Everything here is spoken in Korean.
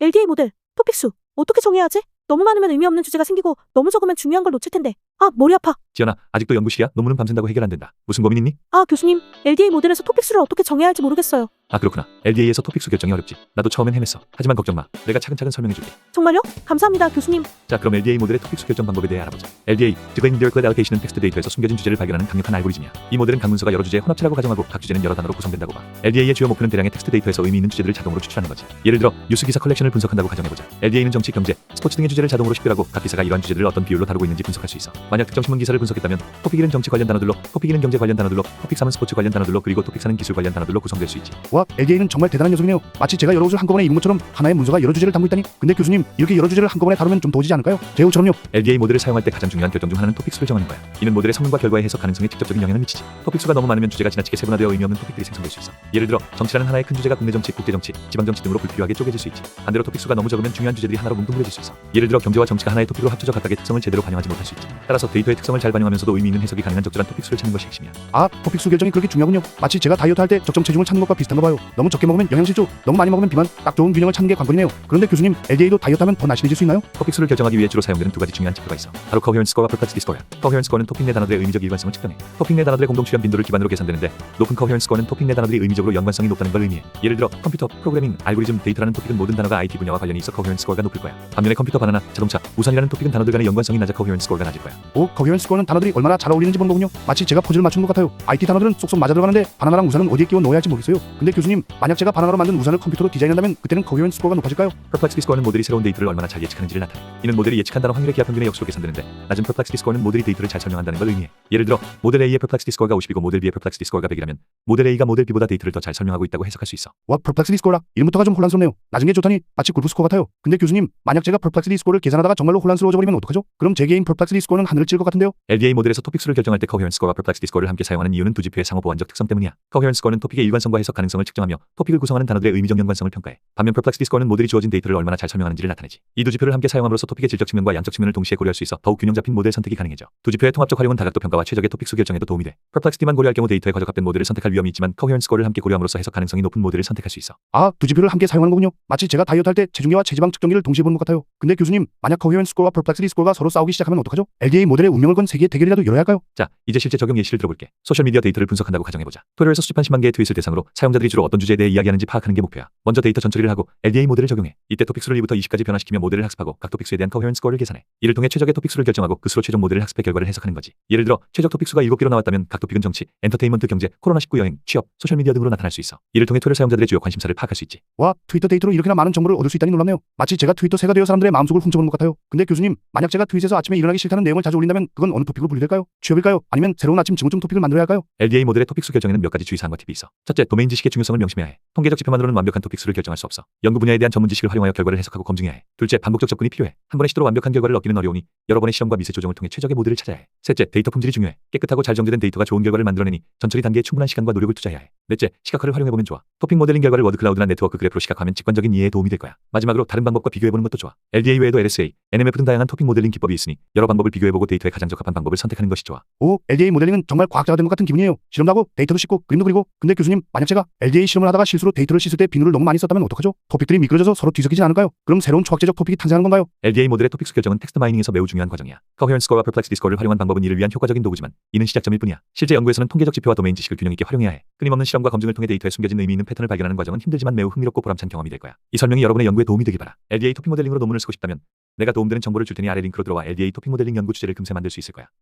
LDA 모델, 토픽 수. 어떻게 정해야 하지? 너무 많으면 의미 없는 주제가 생기고 너무 적으면 중요한 걸 놓칠 텐데. 아, 머리 아파. 지연아, 아직도 연구실이야? 논문은 밤샌다고 해결 안 된다. 무슨 고민 있니? 아, 교수님. LDA 모델에서 토픽 수를 어떻게 정해야 할지 모르겠어요. 아, 그렇구나. LDA에서 토픽 수 결정이 어렵지. 나도 처음엔 헤맸어. 하지만 걱정 마. 내가 차근차근 설명해줄게. 정말요? 감사합니다, 교수님. 자, 그럼 LDA 모델의 토픽 수 결정 방법에 대해 알아보자. LDA, Divine Directed Allocation은 텍스트 데이터에서 숨겨진 주제를 발견하는 강력한 알고리즘이야. 이 모델은 각 문서가 여러 주제의 혼합체라고 가정하고 각 주제는 여러 단어로 구성된다고 봐. LDA의 주요 목표는 대량의 텍스트 데이터에서 의미 있는 주제들을 자동으로 추출하는 거지. 예를 들어 뉴스 기사 컬렉션을 분석한다고 가정해보자. LDA는 정치, 경제, 스포츠 등의 주제를 자동으로 식별하고 각 기사가 이러한 주제들을 어떤 비율로 다루고 있는지 분석할 수 있어. 만약 특정 신문 기사를 분석했다면 토픽 1은 정치 관련 단어들로, 토픽 2는 경제 관련 단어들로, 토픽 3은 스포츠 관련 단어들로, 그리고 토픽 4는 기술 관련 단어들로 구성될 수 있지. 와, LDA는 정말 대단한 녀석이네요. 마치 제가 여러 옷을 한꺼번에 입은 것처럼 하나의 문서가 여러 주제를 담고 있다니. 근데 교수님, 이렇게 여러 주제를 한꺼번에 다루면 좀 더워지지 않을까요? 제 옷처럼요. LDA 모델을 사용할 때 가장 중요한 결정 중 하나는 토픽 수를 정하는 거야. 이는 모델의 성능과 결과의 해석 가능성에 직접적인 영향을 미치지. 토픽 수가 너무 많으면 주제가 지나치게 세분화되어 의미 없는 토픽들이 생성될 수 있어. 예를 들어 정치라는 하나의 큰 주제가 국내 정치, 국제 정치, 지방 정치 등으로 불필요하게 쪼개질 수 있지. 반대로 토픽 수가 너무 적으면 중요한 주제들이 하나로 뭉뚱그려질 수 있어. 예를 들어 경제와 정치가 하나의 토픽으로 합쳐져 각각의 특성을 제대로 반영하지 못할 수 있지. 따라서 데이터의 특성을 잘 반영하면서도 의미 있는 해석이 가능한 적절한 토픽 수를 찾는 것이 핵심이야. 아, 토픽 수 결정이 그렇게 중요하군요. 마치 제가 다이어트 할 때 적정 체중을 찾는 것과 비슷한가 봐요. 너무 적게 먹으면 영양실조, 너무 많이 먹으면 비만, 딱 좋은 균형을 찾는 게 관건이네요. 그런데 교수님, LDA도 다이어트하면 더 날씬해질 수 있나요? 토픽 수를 결정하기 위해 주로 사용되는 두 가지 중요한 지표가 있어. 바로 coherence score와 perplexity score야. coherence score는 토픽 내 단어들의 의미적 일관성을 측정해. 토픽 내 단어들의 공동 출현 빈도를 기반으로 계산되는데 높은 coherence score는 토픽 내 단어들이 의미적으로 연관성이 높다는 걸 의미해. 예를 들어 컴퓨터, 프로그래밍, 알고리즘, 데이터라는 토픽은 모든 단어가 IT 분야와 관련이 있어 coherence score가 높을 거야. 반면에 컴퓨터, 바나나, 자동차, 우산이라는 토픽은 단어들 간의 연관성이 낮아 coherence score가 낮을 거야. 오, coherence score는 단어들이 얼마나 잘 어울리는지 보는 거군요. 마치 제가 퍼즐을 맞추는 것 같아요. IT 단어들은 쏙쏙 맞아 들어가는데 바나나랑 우산은 어디에 끼워 넣어야 할지 모르겠어요. 근데 교수님, 만약 제가 바나나로 만든 우산을 컴퓨터로 디자인한다면 그때는 coherence score가 높아질까요? perplexity score는 모델이 새로운 데이터를 얼마나 잘 예측하는지를 나타내. 이는 모델이 예측한 단어 확률의 기하 평균의 역수로 계산되는데 낮은 perplexity score는 모델이 데이터를 잘 설명한다는 걸 의미해. 예를 들어 모델 A의 perplexity score가 50이고 모델 B의 perplexity score가 100이라면 모델 A가 모델 B보다 데이터를 더 잘 설명하고 있다고 해석할 수 있어. 와, perplexity score라. 이름부터가 좀 혼란스럽네요. 나중에 좋다니 마치 골프 스코어 같아요. 근데 교수님, 만약 제가 perplexity score를 계산하다가 정말로 혼란스러워져 버리면 어떡하죠? 그럼 제 개인 perplexity score는 하늘을 찔 것 같은데요. LDA 모델에서 토픽 수를 결정할 때 coherence score와 perplexity score를 함께 사용하는 이유는 두 지표의 상호 보완적 특성 때문이야. coherence score는 토픽의 일관성과 해석 가능성을 측정하며 토픽을 구성하는 단어들의 의미적 연관성을 평가해. 반면 perplexity score는 모델이 주어진 데이터를 얼마나 잘 설명하는지를 나타내지. 이 두 지표를 함께 사용함으로써 토픽의 질적 측면과 양적 측면을 동시에 고려할 수 있어 더욱 균형 잡힌 모델 선택이 가능해져. 두 지표의 통합적 활용은 다각도 평가와 최적의 토픽 수 결정에도 도움이 돼. perplexity만 고려할 경우 데이터에 과적합된 모델을 선택할 위험이 있지만 coherence score를 함께 고려함으로써 해석 가능성이 높은 모델을 선택할 수 있어. 아, 두 지표를 함께 사용하는 거군요. 마치 제가 다이어트 할 때 체중계와 체지방 측정기를 동시에 보는 것 같아요. 근데 교수님, 만약 coherence score와 perplexity score가 서로 싸우기 시작하면 어떡하죠? LDA 모델의 운명을 건 세계의 대결이라도 열어야 할까요? 자, 이제 실제 적용 예시를 들어볼게. 소셜미디어 데이터를 분석한다고 가정해보자. 트위터에서 수집한 10만 개의 트윗을 대상으로 사용자들이 주로 어떤 주제에 대해 이야기하는지 파악하는 게 목표야. 먼저 데이터 전처리를 하고 LDA 모델을 적용해. 이때 토픽 수를 2부터 20까지 변화시키며 모델을 학습하고 각 토픽 수에 대한 coherence score를 계산해. 이를 통해 최적의 토픽 수를 결정하고 그 수로 최종 모델을 학습해 결과를 해석하는 거지. 예를 들어 최적 토픽 수가 7개로 나왔다면 각 토픽은 정치, 엔터테인먼트, 경제, 코로나19 여행, 취업, 소셜미디어 등으로 나타날 수 있어. 이를 통해 트위터 사용자들의 주요 관심사를 파악할 수 있지. 와, 트위터 데이터로 이렇게나 많은 정보를 얻을 수 있다니 놀랍네요. 마치 제가 트위터 새가 되어 사람들의 마음속을 훔쳐보는 것 같아요. 근데 교수님, 만약 제가 트윗에서 아침에 일어나기 싫다는 내용을 자주 올린다면 그건 어느 토픽으로 분류될까요? 취업일까요? 아니면 새로운 아침 증후증 토픽을 만들어야 할까요? LDA 모델의 토픽 수 결정에는 몇 가지 주의사항과 팁이 있어. 첫째, 도메인 지식의 중요성을 명심해야 해. 통계적 지표만으로는 완벽한 토픽 수를 결정할 수 없어. 연구 분야에 대한 전문 지식을 활용하여 결과를 해석하고 검증해야 해. 둘째, 반복적 접근이 필요해. 한 번의 시도로 완벽한 결과를 얻기는 어려우니 여러 번의 실험과 미세 조정을 통해 최적의 모델을 찾아야 해. 셋째, 데이터 품질이 중요해. 깨끗하고 잘 정제된 데이터가 좋은 결과를 만들어내니 전처리 단계에 충분한 시간과 노력을 투자해야 해. 넷째, 시각화를 활용해보면 좋아. 토픽 모델링 결과를 워드 클라우드나 네트워크 그래프로 시각화하면 직관적인 이해에 도움이 될 거야. 마지막으로 다른 방법과 비교해보는 것도 좋아. LDA 외에도 LSA, NMF 등 다양한 토픽 모델링 기법이 있으니 여러 방법을 비교해보고 데이터에 가장 적합한 방법을 선택하는 것이 좋아. 오, LDA 모델링은 정말 과학자가 된 것 같은 기분이에요. 실험도 하고 데이터도 씻고 그림도 그리고. 근데 교수님, 만약 제가 LDA 실험을 하다가 실수로 데이터를 씻을 때 비누를 너무 많이 썼다면 어떡하죠? 토픽들이 미끄러져서 서로 뒤섞이지 않을까요? 그럼 새로운 초학제적 토픽이 탄생하는 건가요? LDA 모델의 토픽 수 결정은 텍스트 마이닝에서 매우 중요한 과정이야. coherence score와 perplexity score를 활용한 방법은 이를 위한 효과적인 도구지만 이는 시작점일 뿐이야. 실제 연구에서는 통계적 지표와 도메인 지식을 균형 있게 활용해야 해. 끊임없는 실험과 검증을 통해 데이터에 숨겨진 의미 있는 패턴을 발견하는 과정은 힘들지만 매우 흥미롭고 보람찬 경험이 될 거야. 이 설명이 여러분의 연구에 도움이 되길 바라. LDA 토픽 모델링으로 논문을 쓰고 싶다면 내가 도움되는 정보를 줄 테니 아래 링크로 들어와 LDA 토픽 모델링 연구 주제를 금세 만들 수 있을 거야.